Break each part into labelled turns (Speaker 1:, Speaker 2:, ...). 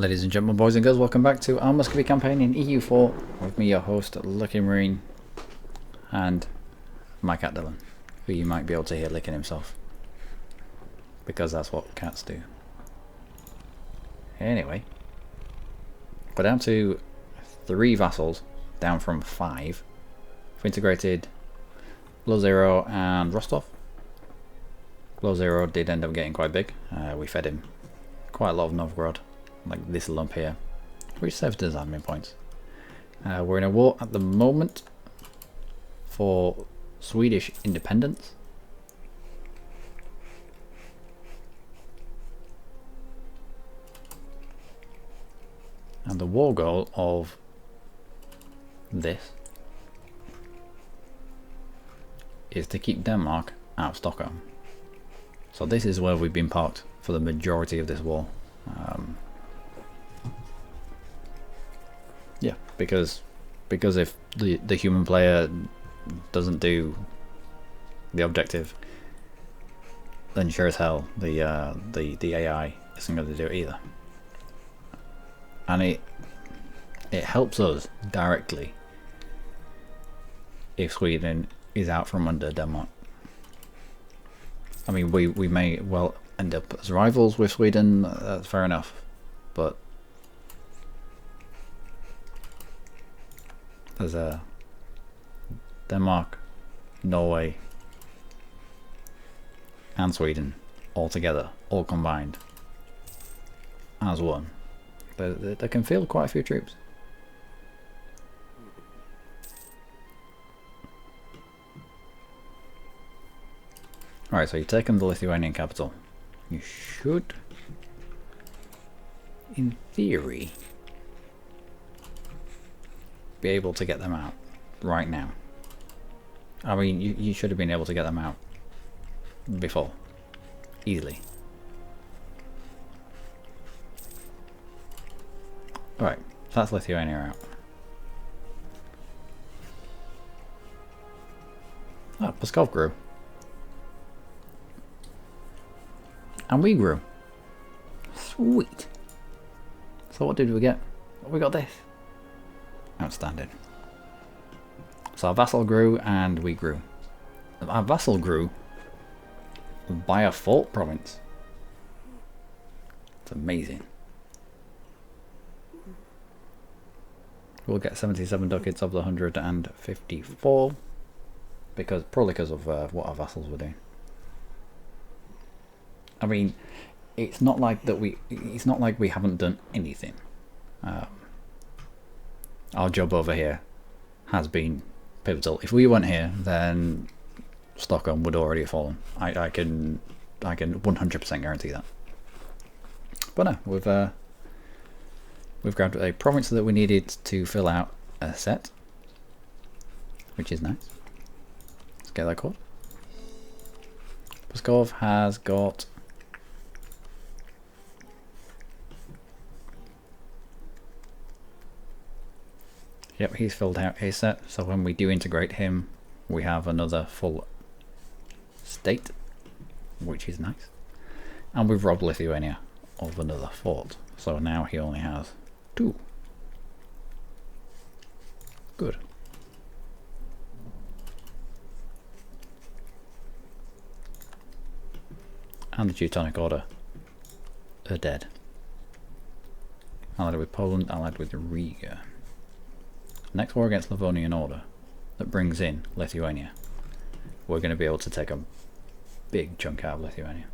Speaker 1: Ladies and gentlemen, boys and girls, welcome back to our Muscovy campaign in EU4 with me, your host, Luckymarine, and my cat Dylan, who you might be able to hear licking himself, because that's what cats do. Anyway, we're down to 3 vassals, down from 5. We've integrated Low Zero and Rostov. Low Zero did end up getting quite big. We fed him quite a lot of Novgorod, like this lump here, which serves as admin points. We're in a war at the moment for Swedish independence. And the war goal of this is to keep Denmark out of Stockholm. So this is where we've been parked for the majority of this war. Yeah, because if the human player doesn't do the objective, then sure as hell the AI isn't going to do it either. And it helps us directly if Sweden is out from under Denmark. I mean, we may well end up as rivals with Sweden, that's fair enough, but there's Denmark, Norway and Sweden all together, all combined as one. They can field quite a few troops. Alright, so you've taken the Lithuanian capital. You should, in theory, be able to get them out right now. I mean, you should have been able to get them out before, easily. Alright, so that's Lithuania out. Oh, Muscovy grew. And we grew. Sweet. So what did we get? We got this. Outstanding. So our vassal grew and we grew. Our vassal grew by a fort province. It's amazing. We'll get 77 ducats of the 154 probably because of what our vassals were doing. I mean, it's not like we haven't done anything. Our job over here has been pivotal. If we weren't here, then Stockholm would already have fallen. I can 100% guarantee that. But no, we've grabbed a province that we needed to fill out a set, which is nice. Let's get that called. Muscovy has got yep, he's filled out his set, so when we do integrate him, we have another full state, which is nice. And we've robbed Lithuania of another fort, so now he only has 2. Good. And the Teutonic Order are dead. Allied with Poland, allied with Riga. Next war against Livonian Order that brings in Lithuania. We're going to be able to take a big chunk out of Lithuania.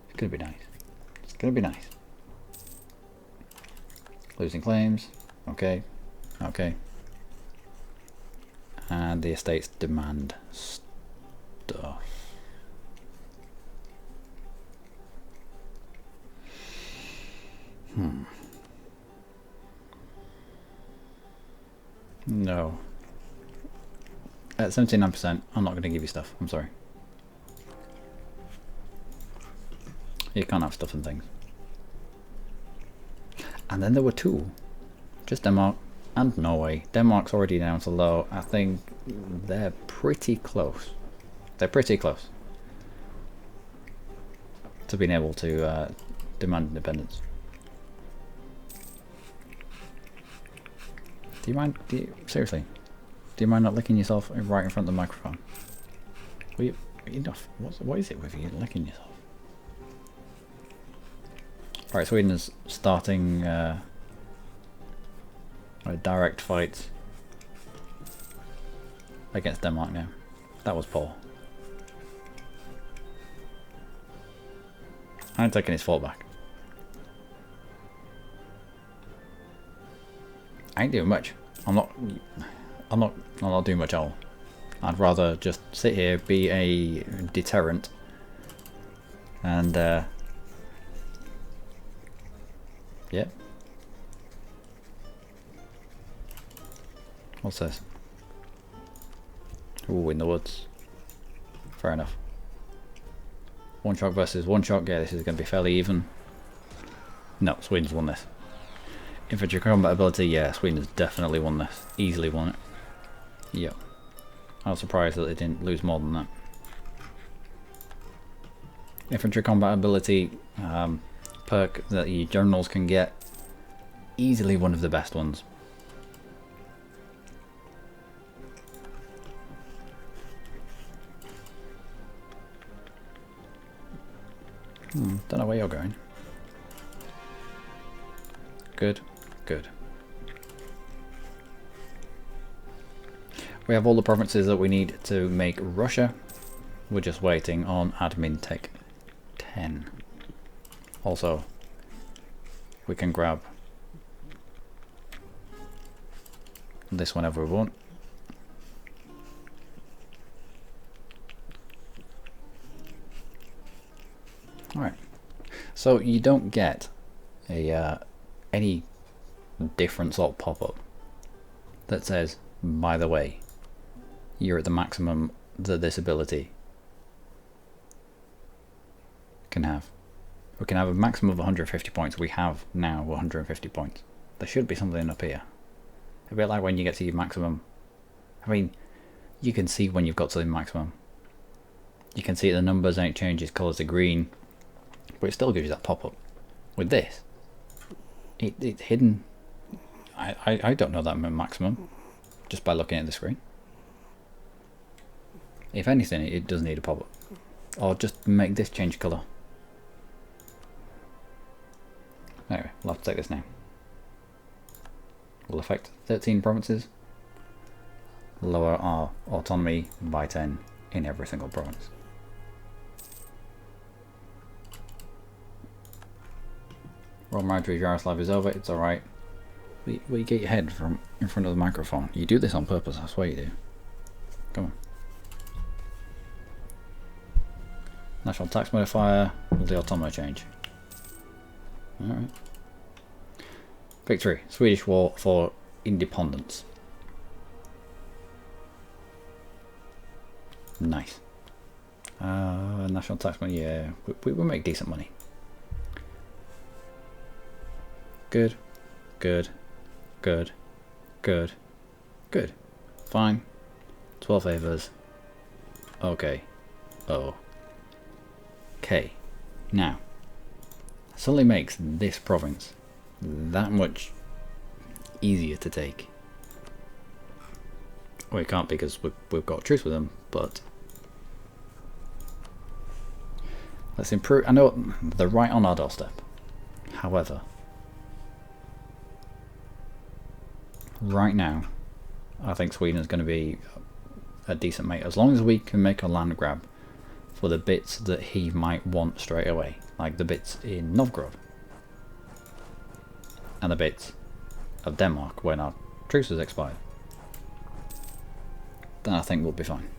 Speaker 1: It's going to be nice. It's going to be nice. Losing claims. Okay. Okay. And the estates demand stuff. No. At 79%, I'm not going to give you stuff. I'm sorry. You can't have stuff and things. And then there were 2. Just Denmark and Norway. Denmark's already down to low. I think they're pretty close. They're pretty close to being able to demand independence. Do you mind? Seriously? Do you mind not licking yourself right in front of the microphone? Enough. What is it with you licking yourself? Alright, Sweden is starting a direct fight against Denmark now. That was poor. I'm taking his fort back. I ain't doing much. I'm not doing much at all. I'd rather just sit here, be a deterrent, and yeah. What's this? Ooh, in the woods. Fair enough. One shot versus one shot. Yeah, this is going to be fairly even. No, Sweden's won this. Infantry combat ability, yeah, Sweden's definitely won this. Easily won it. Yep. I was surprised that they didn't lose more than that. Infantry combat ability perk that the generals can get. Easily one of the best ones. Don't know where you're going. Good, good. We have all the provinces that we need to make Russia. We're just waiting on admin tech 10. Also, we can grab this whenever we want. Alright, so you don't get a any different sort of pop-up that says, by the way, you're at the maximum that this ability can have. We can have a maximum of 150 points. We have now 150 points. There should be something up here. A bit like when you get to your maximum. I mean, you can see when you've got to the maximum. You can see the numbers and it changes colours to green. But it still gives you that pop-up. With this, it's hidden. I don't know that maximum just by looking at the screen. If anything, it does need a pop-up. Or just make this change colour. Anyway, we'll have to take this now. Will affect 13 provinces. Lower our autonomy by 10 in every single province. Royal Marjorie Jaroslav is over, it's alright. Will you get your head from in front of the microphone? You do this on purpose, I swear you do. Come on. National tax modifier, will the autonomy change? Alright. Victory. Swedish war for independence. Nice. National tax money, yeah. We will make decent money. Good, good, good, good, good. Fine. 12 favours. Okay. Oh. Okay. Now, suddenly makes this province that much easier to take. Well, it can't because we've got a truce with them, but let's improve. I know they're right on our doorstep. However, right now, I think Sweden is going to be a decent mate as long as we can make a land grab for the bits that he might want straight away, like the bits in Novgorod and the bits of Denmark when our truce has expired. Then I think we'll be fine.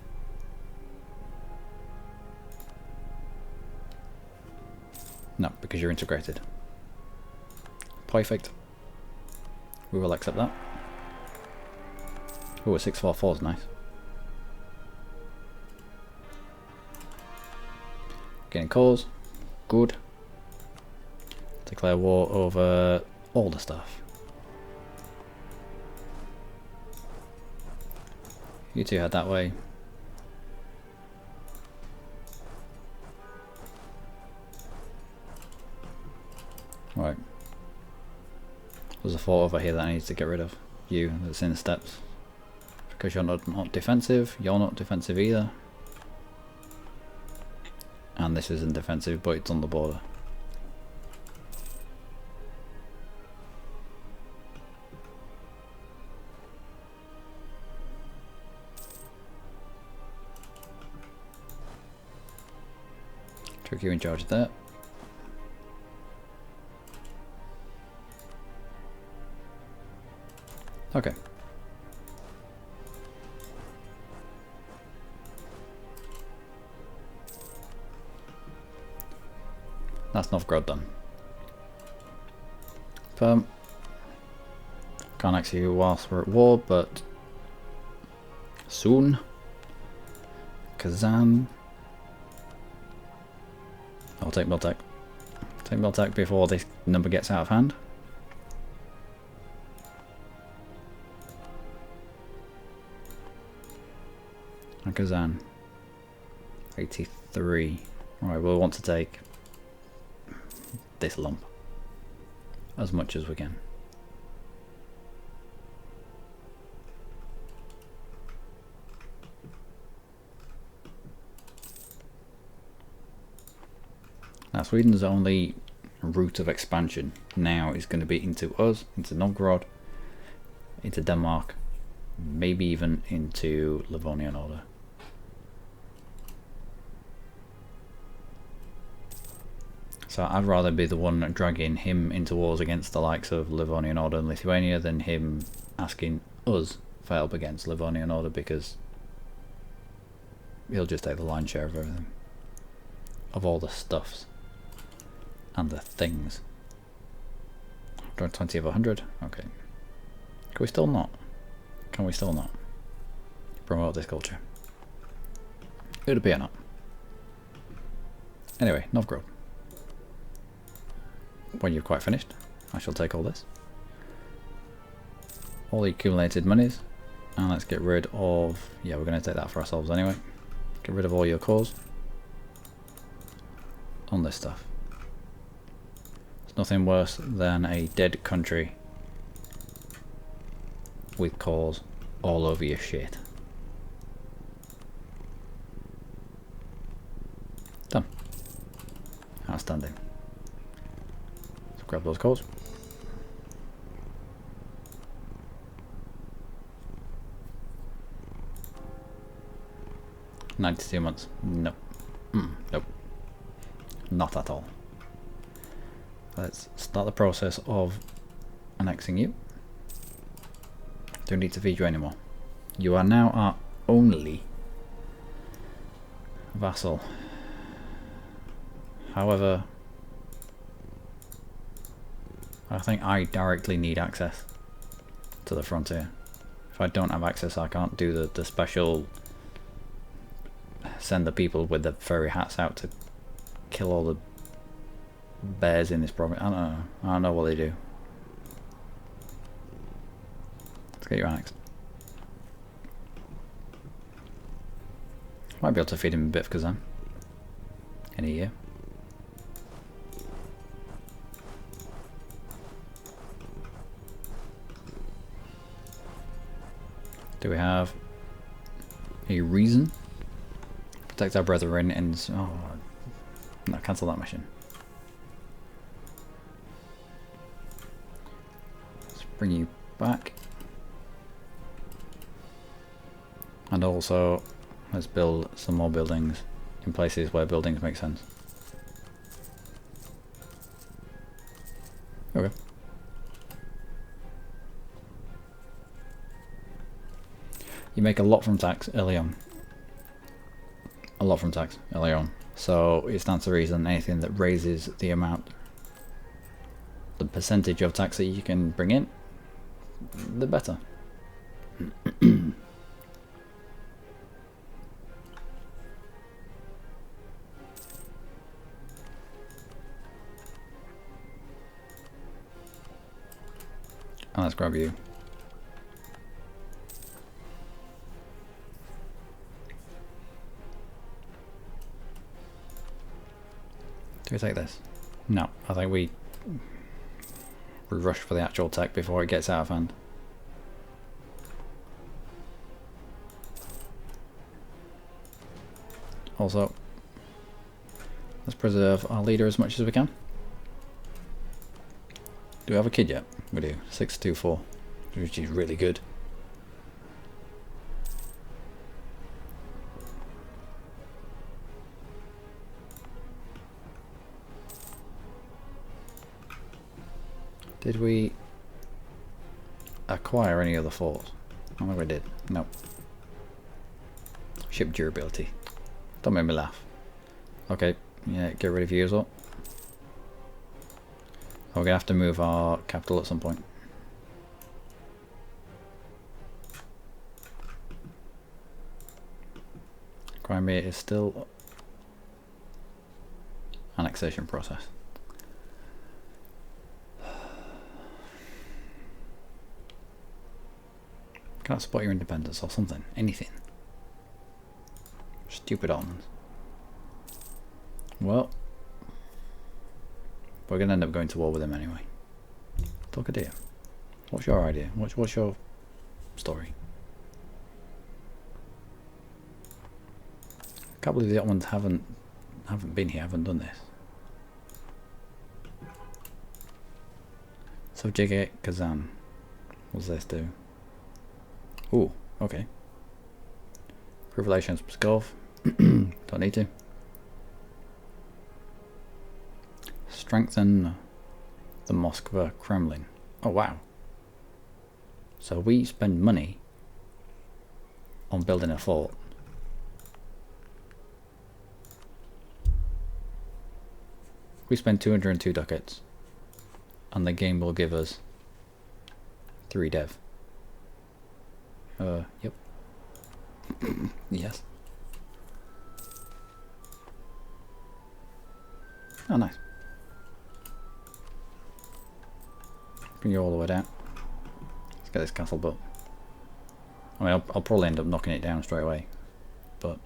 Speaker 1: No, because you're integrated. Perfect. We will accept that. Oh, a 644 is nice. Getting calls. Good. Declare war over all the stuff. You two head that way. Right. There's a fort over here that I need to get rid of. you that's in steps. Because you're not defensive, you're not defensive either. And this isn't defensive, but it's on the border. Took you in charge of that. Okay. That's Novgorod done. Can't actually whilst we're at war, but soon. Kazan. I'll take Miltech. Take Miltech before this number gets out of hand. And Kazan. 83. Right, we'll want to take this lump as much as we can. Now Sweden's only route of expansion now is going to be into us, into Novgorod, into Denmark, maybe even into Livonian Order. So I'd rather be the one dragging him into wars against the likes of Livonian Order and Lithuania than him asking us for help against Livonian Order, because he'll just take the lion's share of everything. Of all the stuffs. And the things. 120 of 100? Okay. Can we still not? Can we still not promote this culture? It would appear not. Anyway, Novgorod. When you're quite finished, I shall take all this. All the accumulated monies. And let's get rid of... yeah, we're going to take that for ourselves anyway. Get rid of all your cores. On this stuff. There's nothing worse than a dead country with cores all over your shit. Done. Outstanding. Let's grab those cores. $92 months. Nope. Nope. Not at all. Let's start the process of annexing you. Don't need to feed you anymore. You are now our only vassal. However, I think I directly need access to the frontier. If I don't have access, I can't do the special send the people with the furry hats out to kill all the bears in this province. I don't know. I don't know what they do. Let's get you annexed. Might be able to feed him a bit of Kazan in a year. Do we have a reason? Protect our brethren and... oh, no, cancel that mission. Let's bring you back. And also, let's build some more buildings in places where buildings make sense. Okay. You make a lot from tax early on. A lot from tax early on. So it stands to reason anything that raises the amount, the percentage of tax that you can bring in, the better. And let's grab you. Do we take this? No, I think we rush for the actual tech before it gets out of hand. Also, let's preserve our leader as much as we can. Do we have a kid yet? We do. 624, which is really good. Did we acquire any other forts? I don't think we did. Nope. Ship durability. Don't make me laugh. Okay, yeah, get rid of you as well. Oh, we're gonna have to move our capital at some point. Crimea is still annexation process. Can't support your independence or something. Anything. Stupid Ottomans. Well, we're going to end up going to war with them anyway. Talk a dear. What's your idea? What's your story? I can't believe the Ottomans haven't been here, haven't done this. Subjugate Kazan. What's this do? Ooh, okay. Improve relations with Muscovy. Don't need to. Strengthen the Muscovy Kremlin. Oh wow. So we spend money on building a fort. We spend 202 ducats and the game will give us 3 dev. Yep. Yes. Oh, nice. Bring you all the way down. Let's get this castle built. I mean, I'll probably end up knocking it down straight away, but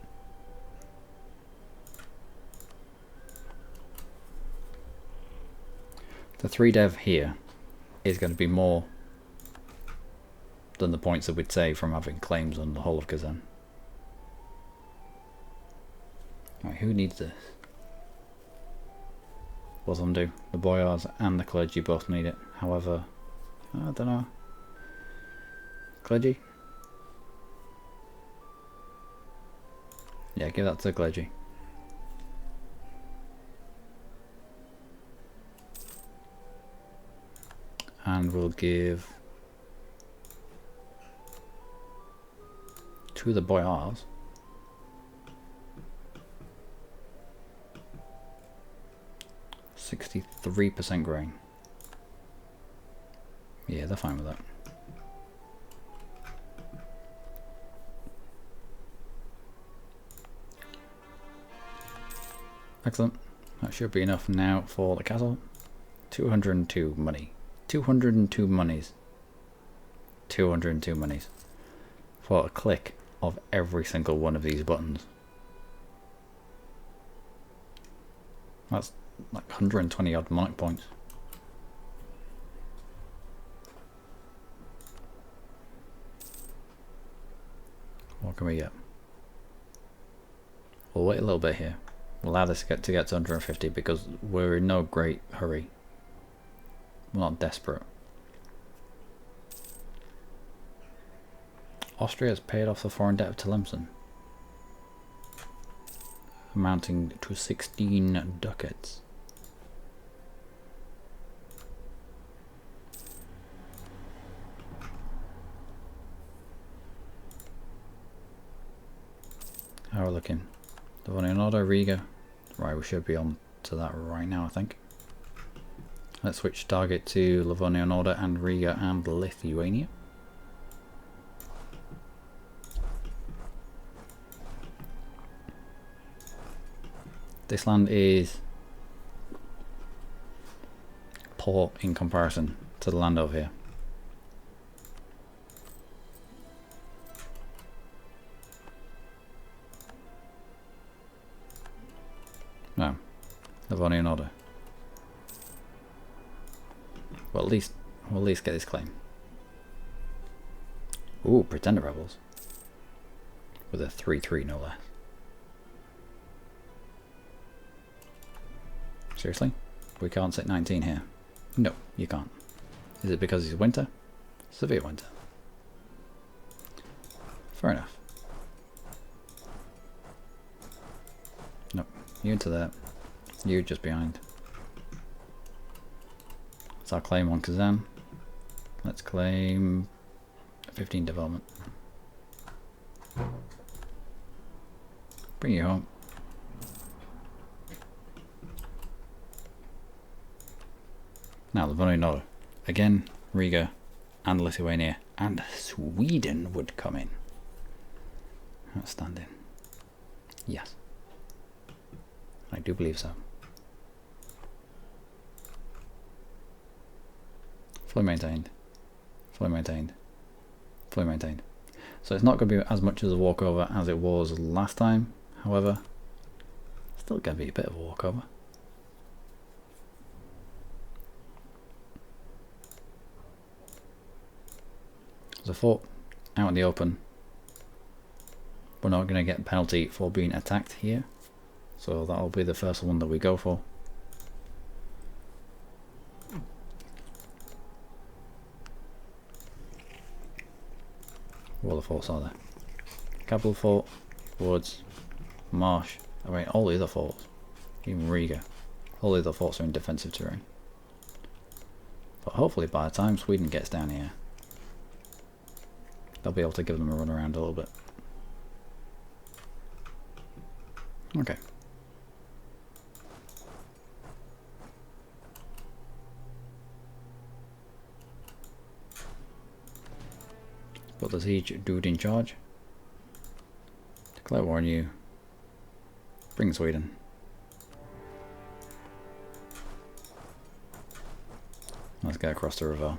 Speaker 1: the 3 dev here is going to be more than the points that we'd save from having claims on the whole of Kazan. Right, who needs this? What them do? The boyars and the clergy both need it. However, I don't know. Clergy? Yeah, give that to the clergy. And we'll give to the boyars 63% grain. Yeah, they're fine with that. Excellent. That should be enough now for the castle. 202 money. 202 monies. 202 monies. For a click of every single one of these buttons. That's like 120 odd monarch points. What can we get? We'll wait a little bit here. We'll allow this to get to 150 because we're in no great hurry. We're not desperate. Austria has paid off the foreign debt of Tlemcen, amounting to 16 ducats. How are we looking? Livonian Order, Riga. Right, we should be on to that right now, I think. Let's switch target to Livonian Order and Riga and Lithuania. This land is poor in comparison to the land over here. No, Livonian Order. Well, at least we'll get this claim. Ooh, Pretender Rebels with a 3-3 no less. Seriously? We can't sit 19 here. No, you can't. Is it because it's winter? Severe winter. Fair enough. Nope. You into that. You just behind. So I'll claim one Kazan. Let's claim 15 development. Bring you home. Now the Vonoinor. Again, Riga and Lithuania and Sweden would come in. Outstanding. Yes. I do believe so. Fully maintained. Fully maintained. Fully maintained. So it's not going to be as much as a walkover as it was last time. However, still going to be a bit of a walkover. There's a fort out in the open. We're not going to get a penalty for being attacked here. So that'll be the first one that we go for. What other forts are there? Capital fort, woods, marsh. I mean, all the other forts, even Riga, all the other forts are in defensive terrain. But hopefully by the time Sweden gets down here, they'll be able to give them a run around a little bit. Okay. Put the siege dude in charge. Declare war on you. Bring Sweden. Let's get across the river.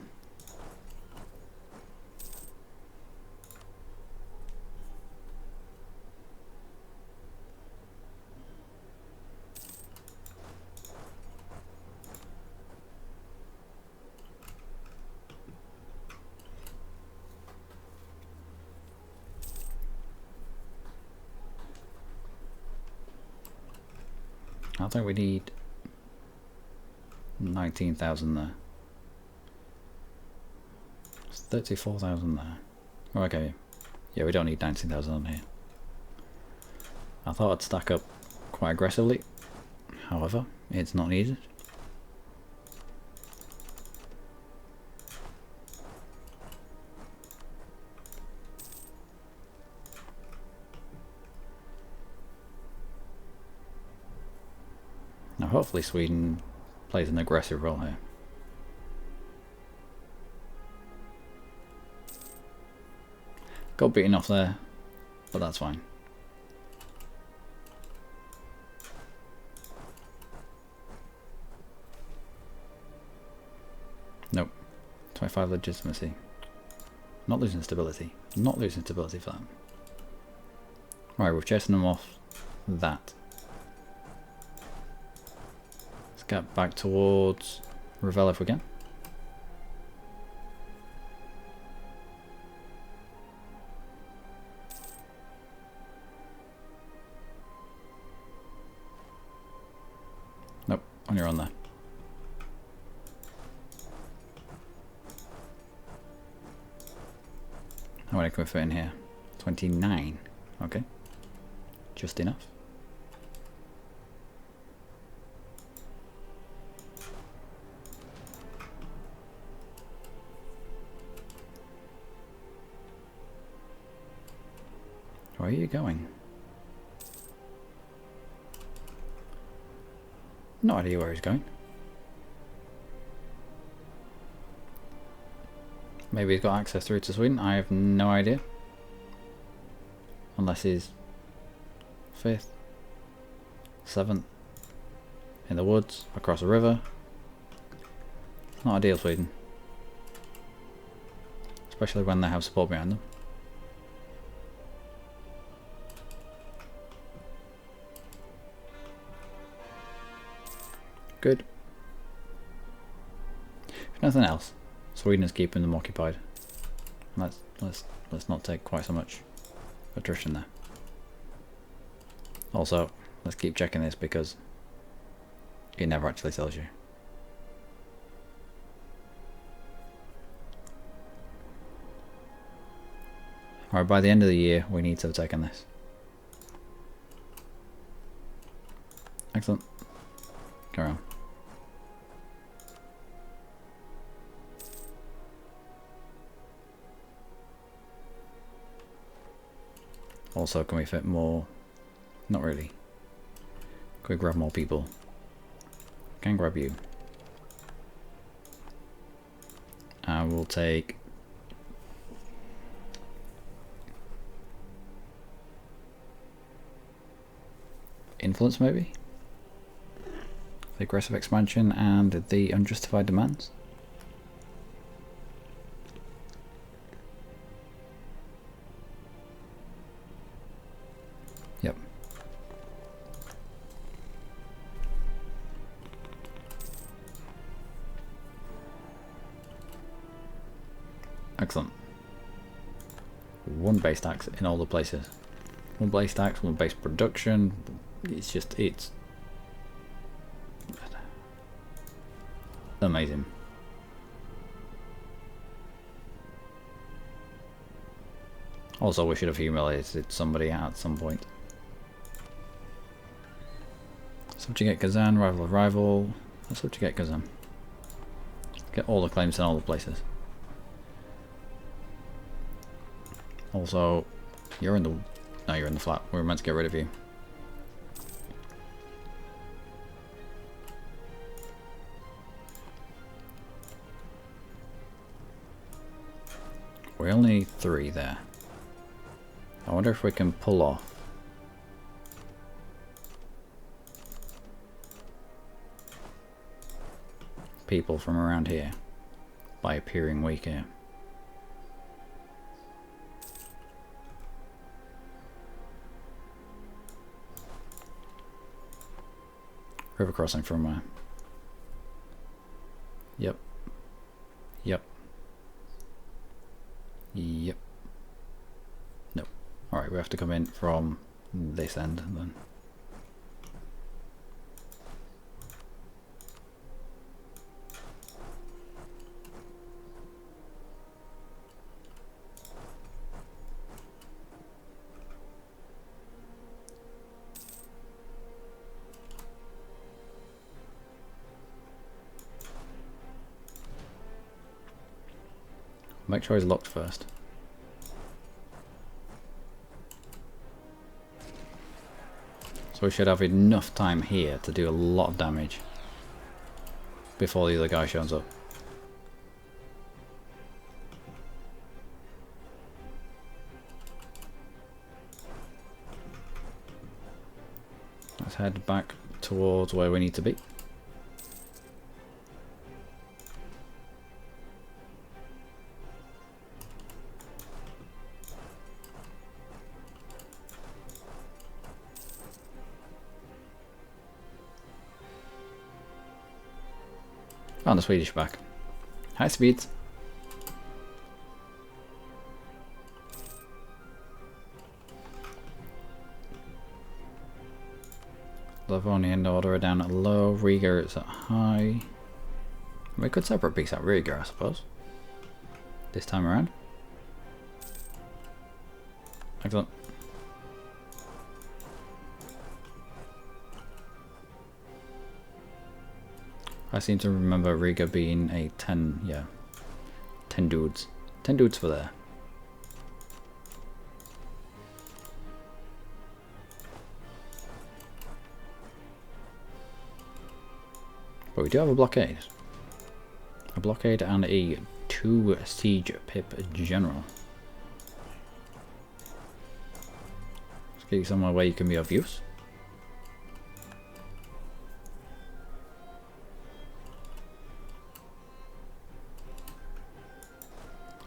Speaker 1: I think we need 19,000 there. It's 34,000 there. Oh, okay. Yeah, we don't need 19,000 on here. I thought I'd stack up quite aggressively. However, it's not needed. Now hopefully Sweden plays an aggressive role here. Got beaten off there, but that's fine. Nope. 25 legitimacy. Not losing stability. Not losing stability for them. Right, we're chasing them off that. Get back towards Revel if we can. Nope, on your own there. How many can we fit in here? 29. Okay. Just enough. Where are you going? No idea where he's going. Maybe he's got access through to Sweden. I have no idea. Unless he's 5th, 7th, in the woods, across a river. Not ideal, Sweden. Especially when they have support behind them. Good. If nothing else, Sweden is keeping them occupied. Let's not take quite so much attrition there. Also, let's keep checking this because It never actually tells you. Alright, by the end of the year, we need to have taken this. Excellent. Carry on. Also, can we fit more? Not really. Can we grab more people? Can grab you. And we'll take... influence, maybe? The aggressive expansion and the unjustified demands. Yep. Excellent. One base tax in all the places. One base tax, one base production. It's just, it's amazing. Also, we should have humiliated somebody at some point. Subjugate Kazan, rival of rival. Let's subjugate Kazan. Get all the claims in all the places. Also, you're in the... no, you're in the flat. We were meant to get rid of you. We're only 3 there. I wonder if we can pull off people from around here by appearing weak here. River crossing from where? Yep. Yep. Yep. No. Alright, we have to come in from this end then. Make sure he's locked first. So we should have enough time here to do a lot of damage before the other guy shows up. Let's head back towards where we need to be. On the Swedish back. High speeds. Livonian order are down at low. Riga is at high. We could separate peace out Riga, I suppose. This time around. Excellent. I seem to remember Riga being a 10, yeah, 10 dudes. 10 dudes for there. But we do have a blockade. A blockade and a 2 siege pip general. Let's get you somewhere where you can be of use.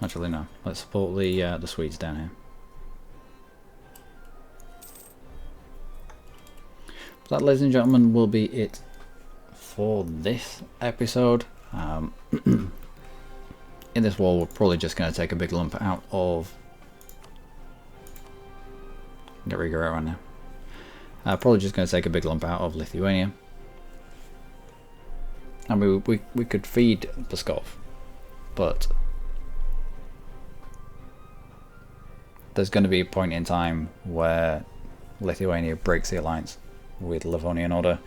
Speaker 1: Actually, no. Let's support the Swedes down here. That, ladies and gentlemen, will be it for this episode. In this war, we're probably just going to take a big lump out of... Get Riga out right now. Probably just going to take a big lump out of Lithuania. I mean, we could feed Pskov, but there's going to be a point in time where Lithuania breaks the alliance with Livonian Order,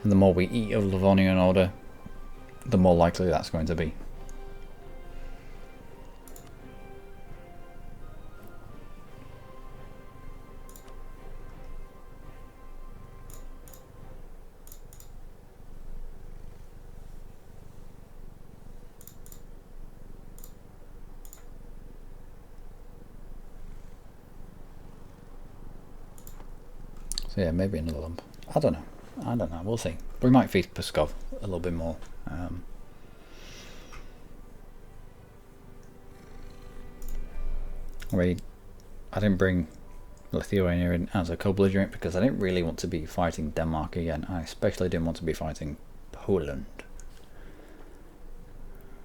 Speaker 1: and the more we eat of Livonian Order, the more likely that's going to be. So yeah, maybe another lump. I don't know. We'll see. We might feed Pskov a little bit more. I didn't bring Lithuania in as a co-belligerent because I didn't really want to be fighting Denmark again. I especially didn't want to be fighting Poland.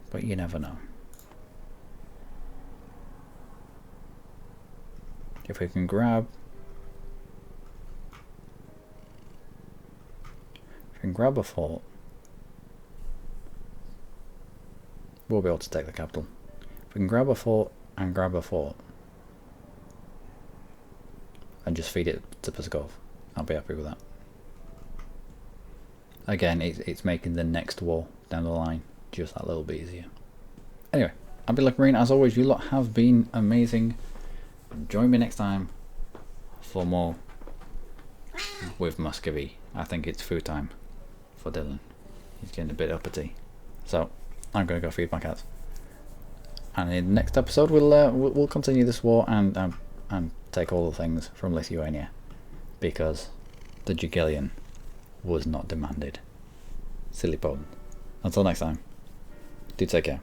Speaker 1: But you never know. If we can grab a fort, we'll be able to take the capital. If we can grab a fort and grab a fort and just feed it to Pskov, I'll be happy with that. Again, it's making the next war down the line just that little bit easier. Anyway, I've been Luckymarine. As always, you lot have been amazing. Join me next time for more with Muscovy. I think it's food time for Dylan. He's getting a bit uppity, so I'm gonna go feed my cats. And in the next episode, we'll continue this war and take all the things from Lithuania, because the Jugilian was not demanded. Silly Poland. Until next time, do take care.